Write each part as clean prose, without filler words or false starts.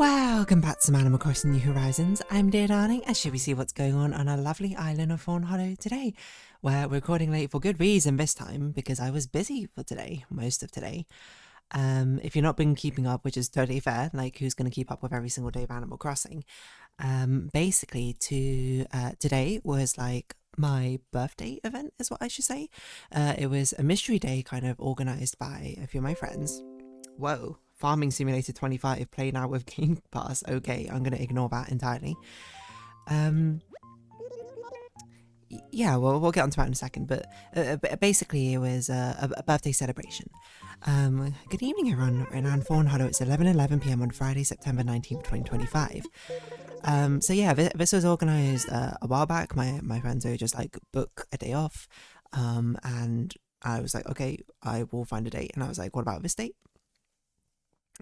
Welcome back to Animal Crossing New Horizons. I'm Dear Darling, and shall we see what's going on our lovely island of Fawnhallow today? We're recording late for good reason this time, because I was busy for today, most of today. If you've not been keeping up, which is totally fair, like who's going to keep up with every single day of Animal Crossing? Basically, today was like my birthday event, is what I should say. It was a mystery day kind of organised by a few of my friends. Whoa. Farming Simulator 25, play now with Game Pass. Okay, I'm going to ignore that entirely. Yeah, well, we'll get onto that in a second, but basically it was a birthday celebration. Good evening, everyone. We're in Fawnhallow. It's 11:11 p.m. on Friday, September 19th, 2025. So yeah, this was organised a while back. My friends were just like, book a day off. And I was like, okay, I will find a date. And I was like, what about this date?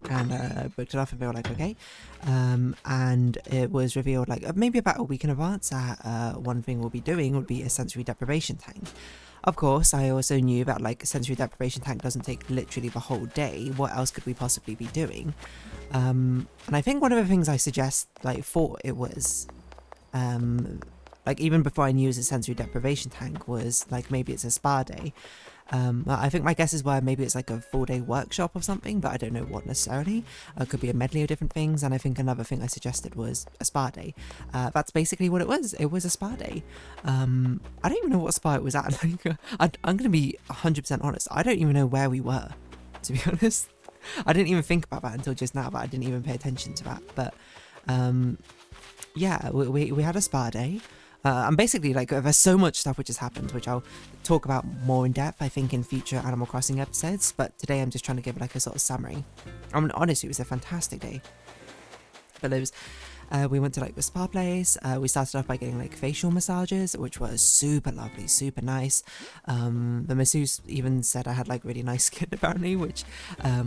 And booked it off, and they were like, okay. And it was revealed like maybe about a week in advance that one thing we'll be doing would be a sensory deprivation tank. Of course, I also knew that like a sensory deprivation tank doesn't take literally the whole day. What else could we possibly be doing? And I think one of the things I thought it was, like even before I knew it was a sensory deprivation tank, was like maybe it's a spa day. I think my guesses were maybe it's like a full-day workshop or something, but I don't know what necessarily. It could be a medley of different things, and I think another thing I suggested was a spa day. That's basically what it was. It was a spa day. I don't even know what spa it was at. Like, I'm going to be 100% honest. I don't even know where we were, to be honest. I didn't even think about that until just now, but I didn't even pay attention to that. But yeah, we had a spa day. And basically, like, there's so much stuff which has happened, which I'll talk about more in depth, I think, in future Animal Crossing episodes. But today I'm just trying to give like a sort of summary. I mean, honestly, it was a fantastic day. But there was, we went to like the spa place. We started off by getting like facial massages, which was super lovely, super nice. The masseuse even said I had like really nice skin apparently, which I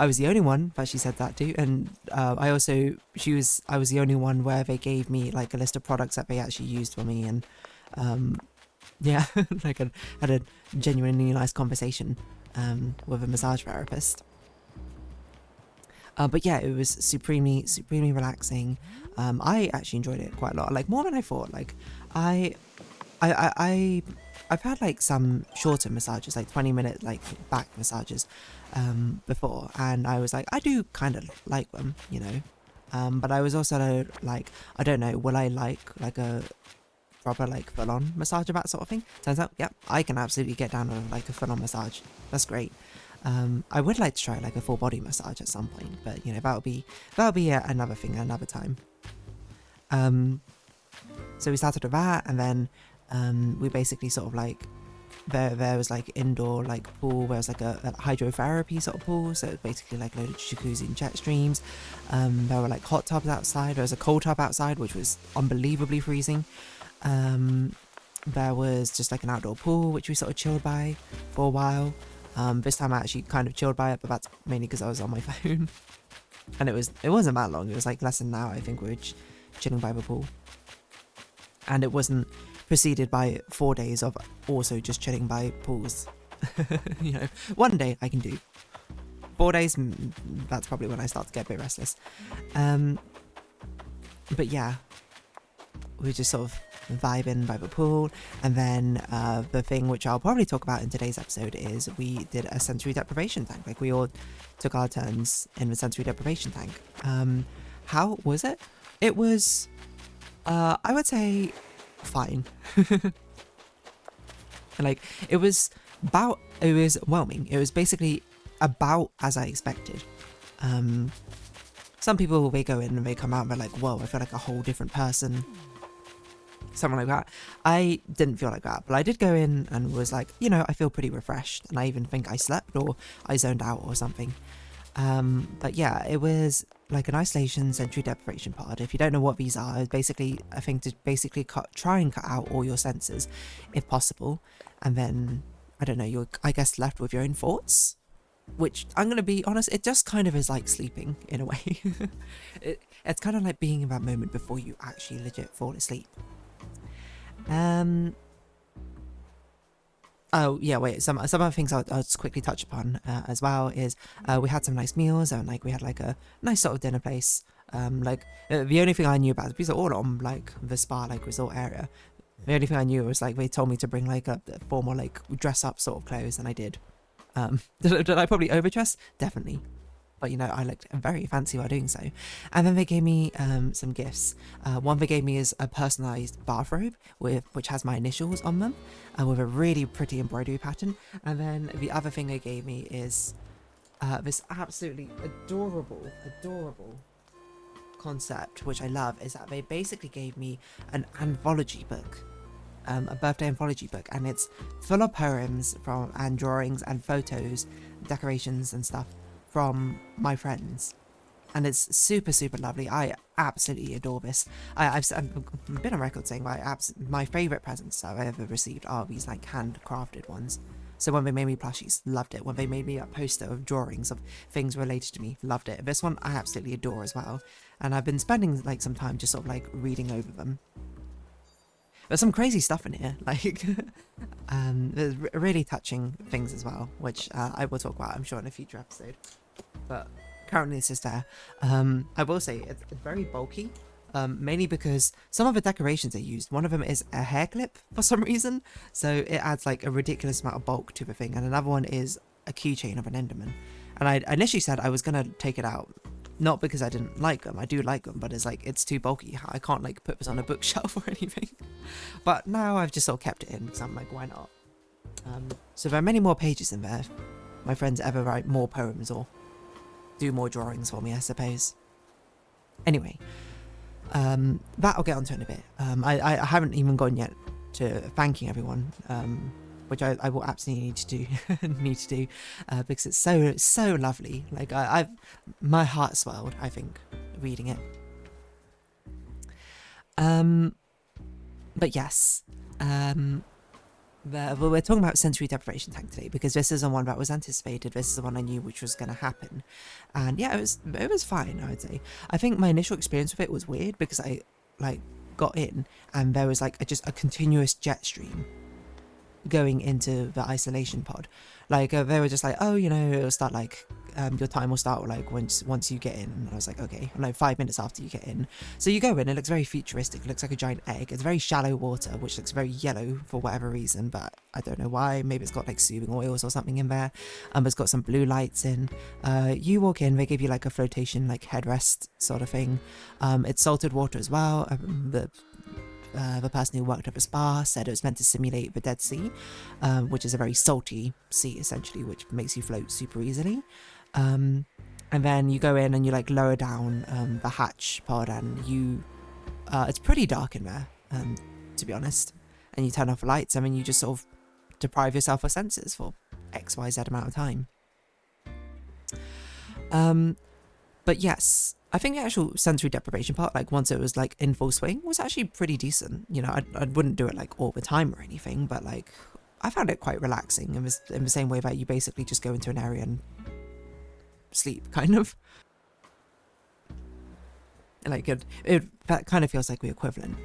was the only one that she said that to. And I was the only one where they gave me like a list of products that they actually used for me, and yeah, like I had a genuinely nice conversation with a massage therapist. But yeah, it was supremely relaxing. I actually enjoyed it quite a lot, like more than I thought. Like I've had like some shorter massages, like 20-minute like back massages before, and I was like, I do kind of like them, you know. But I was also like, I don't know, will I like a proper like full-on massage of that sort of thing? Turns out, yeah, I can absolutely get down on like a full-on massage. That's great. I would like to try like a full body massage at some point, but you know, that'll be another thing another time. So we started with that, and then we basically sort of like there was like indoor like pool where it was like a hydrotherapy sort of pool, so it was basically like a load of jacuzzi and jet streams. There were like hot tubs outside. There was a cold tub outside, which was unbelievably freezing. There was just like an outdoor pool which we sort of chilled by for a while. This time I actually kind of chilled by it, but that's mainly because I was on my phone. And it wasn't that long. It was like less than an hour, I think, we were chilling by the pool. And it wasn't preceded by 4 days of also just chilling by pools. You know, one day I can do. 4 days, that's probably when I start to get a bit restless. But yeah, we were just sort of vibing by the pool. And then the thing which I'll probably talk about in today's episode is we did a sensory deprivation tank. Like we all took our turns in the sensory deprivation tank. How was it? It was I would say fine. Like it was whelming. It was basically about as I expected. Some people, they go in and they come out and they're like, whoa, I feel like a whole different person. Something like that. I didn't feel like that, but I did go in and was like, you know, I feel pretty refreshed, and I even think I slept or I zoned out or something. But yeah, it was like an isolation sensory deprivation pod. If you don't know what these are, it's basically a thing to basically try and cut out all your senses if possible, and then I don't know, you're I guess left with your own thoughts, which I'm gonna be honest, it just kind of is like sleeping in a way. It's kind of like being in that moment before you actually legit fall asleep. Oh yeah, wait. Some other things I'll just quickly touch upon as well is we had some nice meals, and like we had like a nice sort of dinner place The only thing I knew about, these are all on like the spa like resort area. The only thing I knew was like they told me to bring like a formal like dress up sort of clothes, and I did. Did I probably overdress? Definitely. But you know, I looked very fancy while doing so. And then they gave me some gifts. One they gave me is a personalised bathrobe which has my initials on them, with a really pretty embroidery pattern. And then the other thing they gave me is this absolutely adorable concept, which I love, is that they basically gave me an anthology book. A birthday anthology book, and it's full of poems and drawings and photos, decorations and stuff from my friends, and it's super lovely. I absolutely adore this. I've been on record saying my favourite presents that I ever received are these like handcrafted ones. So when they made me plushies, loved it. When they made me a poster of drawings of things related to me, loved it. This one I absolutely adore as well, and I've been spending like some time just sort of like reading over them. There's some crazy stuff in here, like there's really touching things as well, which I will talk about, I'm sure, in a future episode. But currently it's just there. I will say it's very bulky, mainly because some of the decorations they used, one of them is a hair clip for some reason, so it adds like a ridiculous amount of bulk to the thing, and another one is a keychain of an Enderman. And I initially said I was gonna take it out, not because I didn't like them, I do like them, but it's like, it's too bulky, I can't like put this on a bookshelf or anything. But now I've just sort of kept it in because I'm like, why not? So there are many more pages in there. My friends ever write more poems or do more drawings for me, I suppose. Anyway, that I'll get onto in a bit. I haven't even gone yet to thanking everyone, which I will absolutely need to do, because it's so lovely. Like my heart swelled, I think, reading it. But yes, we're talking about sensory deprivation tank today because this is the one that was anticipated. This is the one I knew which was going to happen, and yeah, it was fine, I would say. I think my initial experience with it was weird because I like got in and there was like just a continuous jet stream going into the isolation pod. Like they were just like, oh, you know, it'll start like your time will start like once you get in. And I was like, okay, no, 5 minutes after you get in. So you go in, it looks very futuristic, it looks like a giant egg. It's very shallow water, which looks very yellow for whatever reason, but I don't know why. Maybe it's got like soothing oils or something in there. It's got some blue lights in. You walk in, they give you like a flotation like headrest sort of thing. It's salted water as well. The person who worked at the spa said it was meant to simulate the Dead Sea, which is a very salty sea essentially, which makes you float super easily. And then you go in and you like lower down the hatch pod, and it's pretty dark in there, to be honest. And you turn off the lights. I mean, you just sort of deprive yourself of senses for XYZ amount of time. But yes, I think the actual sensory deprivation part, like once it was like in full swing, was actually pretty decent. You know, I wouldn't do it like all the time or anything, but like I found it quite relaxing. It was in the same way that you basically just go into an area and sleep, kind of. Like that kind of feels like the equivalent.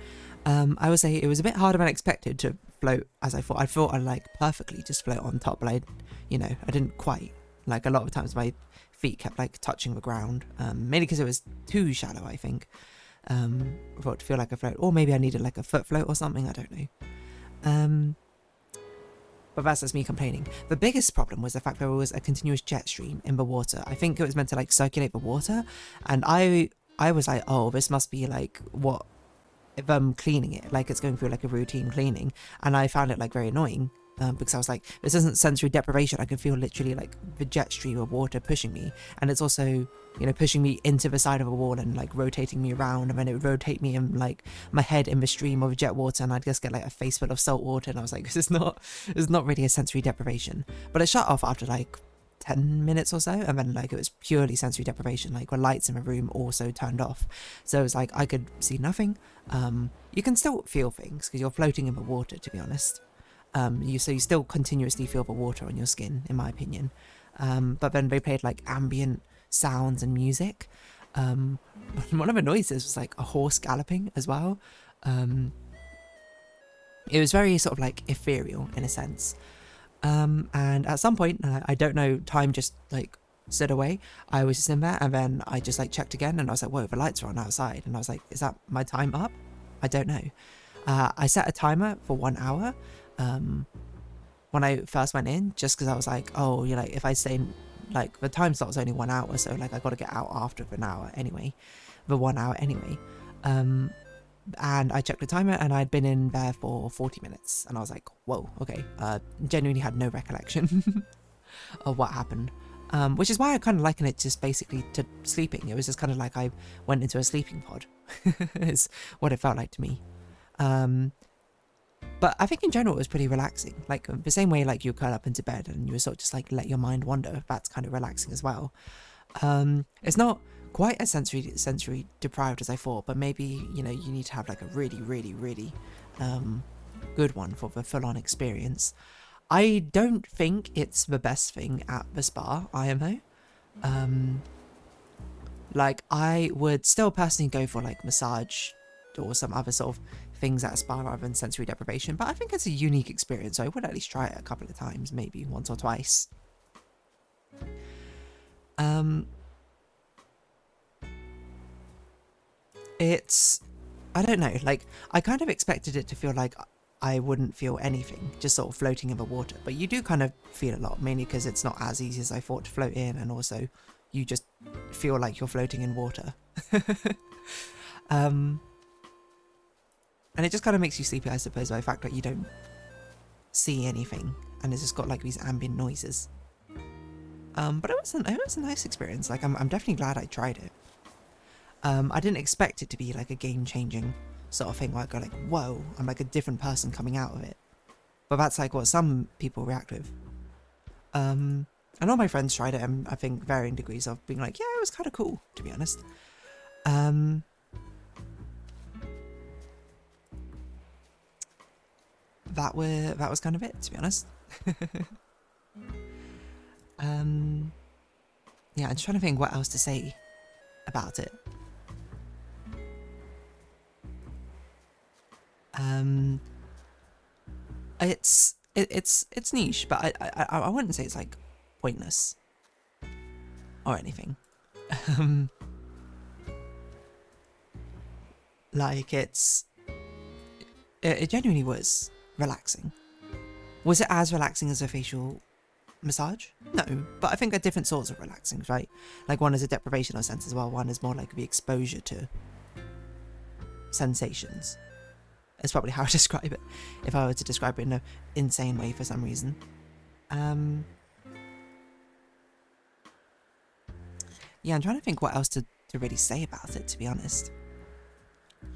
I would say it was a bit harder than expected to float as I thought. I thought I'd like perfectly just float on top, but I didn't quite. Like a lot of times my feet kept like touching the ground, mainly because it was too shallow, I think, for it to feel like a float, or maybe I needed like a foot float or something, I don't know. But that's just me complaining. The biggest problem was the fact there was a continuous jet stream in the water. I think it was meant to like circulate the water, and I was like, oh, this must be like what if I'm cleaning it, like it's going through like a routine cleaning, and I found it like very annoying. Because I was like, this isn't sensory deprivation. I can feel literally like the jet stream of water pushing me, and it's also, you know, pushing me into the side of a wall and like rotating me around, and then it would rotate me in like my head in the stream of jet water, and I'd just get like a face full of salt water, and I was like, this is not really a sensory deprivation. But it shut off after like 10 minutes or so, and then like it was purely sensory deprivation. Like the lights in the room also turned off, so it was like I could see nothing. You can still feel things because you're floating in the water, to be honest. So you still continuously feel the water on your skin, in my opinion. But then they played like ambient sounds and music. One of the noises was like a horse galloping as well. It was very sort of like ethereal in a sense. And at some point, I don't know, time just like stood away. I was just in there, and then I just like checked again, and I was like, whoa, the lights are on outside. And I was like, is that my time up? I don't know. I set a timer for 1 hour when I first went in, just because I was like, oh, you're like, if I stay in, like, the time slot was only 1 hour, so like I got to get out after an hour anyway, the 1 hour anyway. And I checked the timer, and I'd been in there for 40 minutes, and I was like, whoa, okay. Genuinely had no recollection of what happened. Which is why I kind of liken it just basically to sleeping. It was just kind of like I went into a sleeping pod, is what it felt like to me. But I think in general it was pretty relaxing. Like the same way like you curl up into bed and you sort of just like let your mind wander. That's kind of relaxing as well. It's not quite as sensory deprived as I thought, but maybe, you know, you need to have like a really good one for the full-on experience. I don't think it's the best thing at the spa, IMO. Like I would still personally go for like massage or some other sort of things at a spa rather than sensory deprivation, but I think it's a unique experience, so I would at least try it a couple of times, maybe once or twice. It's, I don't know, like I kind of expected it to feel like I wouldn't feel anything, just sort of floating in the water, but you do kind of feel a lot, mainly because it's not as easy as I thought to float in, and also you just feel like you're floating in water. And it just kind of makes you sleepy, I suppose, by the fact that you don't see anything, and it's just got like these ambient noises. But it was a nice experience. Like I'm definitely glad I tried it. I didn't expect it to be like a game-changing sort of thing where I go like, whoa, I'm like a different person coming out of it. But that's like what some people react with. And all my friends tried it, and I think varying degrees of being like, yeah, it was kind of cool, to be honest. That was kind of it, to be honest. Yeah, I'm trying to think what else to say about it. It's niche, but I wouldn't say it's like pointless or anything. Like it genuinely was relaxing. Was it as relaxing as a facial massage? No, but I think they're different sorts of relaxing, right? Like one is a deprivational sense as well, one is more like the exposure to sensations. It's probably how I describe it, if I were to describe it in an insane way for some reason. Yeah, I'm trying to think what else to really say about it, to be honest.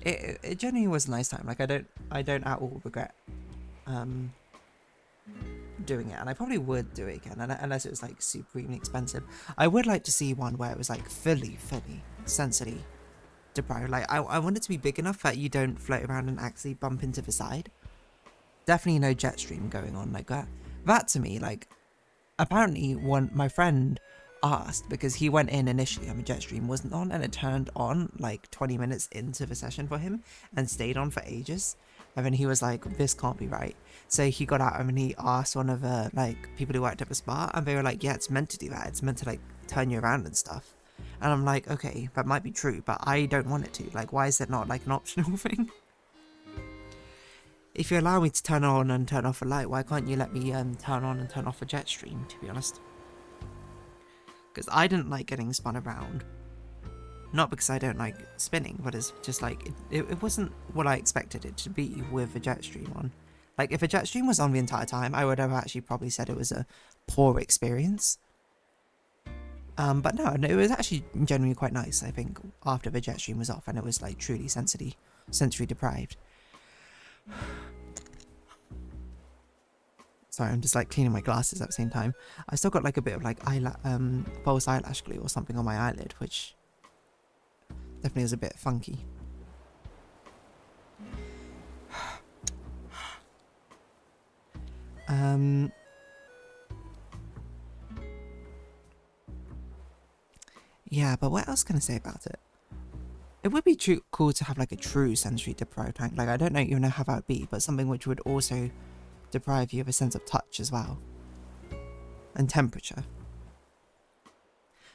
It genuinely was a nice time. Like I don't at all regret doing it, and I probably would do it again, unless it was like supremely expensive. I would like to see one where it was like fully sensory deprived. Like I want it to be big enough that you don't float around and actually bump into the side. Definitely no jet stream going on like that. That to me, like, apparently my friend asked, because he went in initially and the jet stream wasn't on, and it turned on like 20 minutes into the session for him and stayed on for ages, and then he was like, this can't be right. So he got out and he asked one of the like people who worked at the spa, and they were like, yeah, it's meant to do that, it's meant to like turn you around and stuff. And I'm like, okay, that might be true, but I don't want it to. Like, why is it not like an optional thing? If you allow me to turn on and turn off a light, why can't you let me turn on and turn off a jet stream, to be honest? Because I didn't like getting spun around. Not because I don't like spinning, but it's just like, it wasn't what I expected it to be with a jet stream on. Like, if a jet stream was on the entire time, I would have actually probably said it was a poor experience. But no, it was actually genuinely quite nice, I think, after the jet stream was off, and it was like truly sensory deprived. Sorry, I'm just like cleaning my glasses at the same time. I still got like a bit of like false eyelash glue or something on my eyelid, which definitely is a bit funky. Yeah, but what else can I say about it? It would be cool to have like a true sensory deprived tank. Like, I don't even know how that would be, but something which would also deprive you of a sense of touch as well. And temperature.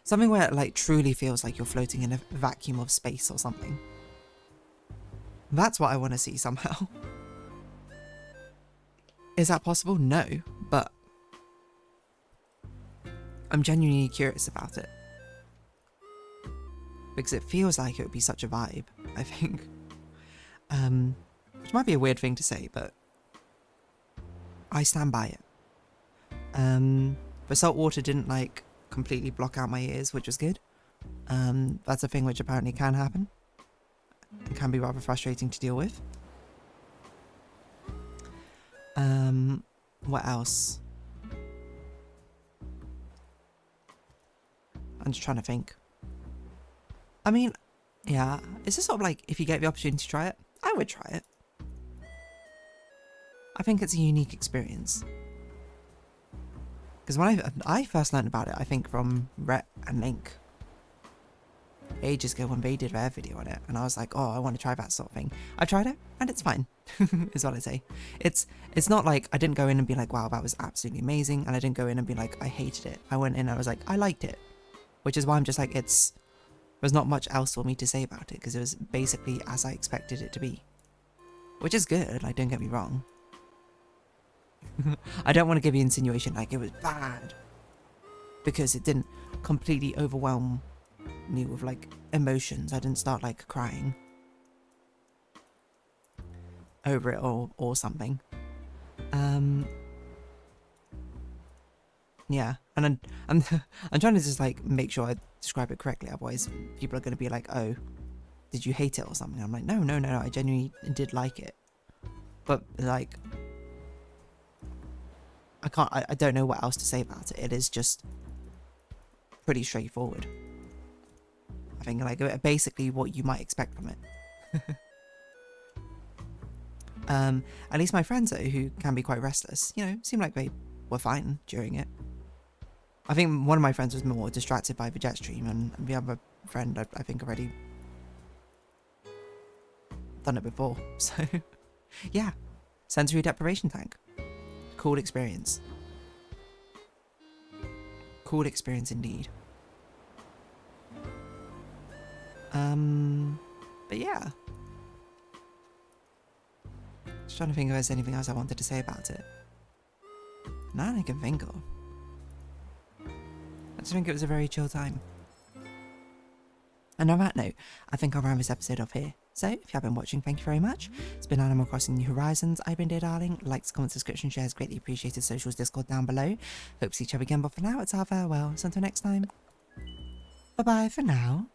Something where it like truly feels like you're floating in a vacuum of space or something. That's what I want to see somehow. Is that possible? No, but I'm genuinely curious about it. Because it feels like it would be such a vibe, I think. Which might be a weird thing to say, but I stand by it. The salt water didn't like completely block out my ears, which was good. That's a thing which apparently can happen. It can be rather frustrating to deal with. What else? I'm just trying to think. I mean, yeah, it's just sort of like, if you get the opportunity to try it, I would try it. I think it's a unique experience. Because when I first learned about it, I think from Rhett and Link. Ages ago when they did their video on it, and I was like, oh, I want to try that sort of thing. I tried it, and it's fine, is what I say. It's not like I didn't go in and be like, wow, that was absolutely amazing, and I didn't go in and be like, I hated it. I went in and I was like, I liked it. Which is why I'm just like, there's not much else for me to say about it, because it was basically as I expected it to be. Which is good, like, don't get me wrong. I don't want to give the insinuation like it was bad, because it didn't completely overwhelm me with like emotions. I didn't start like crying over it or something. Yeah, and I'm trying to just like make sure I describe it correctly, otherwise people are going to be like, oh, did you hate it or something? I'm like, no, I genuinely did like it, but like I don't know what else to say about it. It is just pretty straightforward. I think like basically what you might expect from it. At least my friends though, who can be quite restless, you know, seem like they were fine during it. I think one of my friends was more distracted by the jet stream, and the other friend I think already done it before. So yeah, sensory deprivation tank. Cool experience. Cool experience indeed. But yeah. Just trying to think if there's anything else I wanted to say about it. None I can think of. I just think it was a very chill time. And on that note, I think I'll round this episode off here. So, if you have been watching, thank you very much. It's been Animal Crossing New Horizons. I've been Dear Darling. Likes, comments, subscription, shares, greatly appreciated. Socials, Discord down below. Hope to see each other again, but for now, it's our farewell. So until next time, bye-bye for now.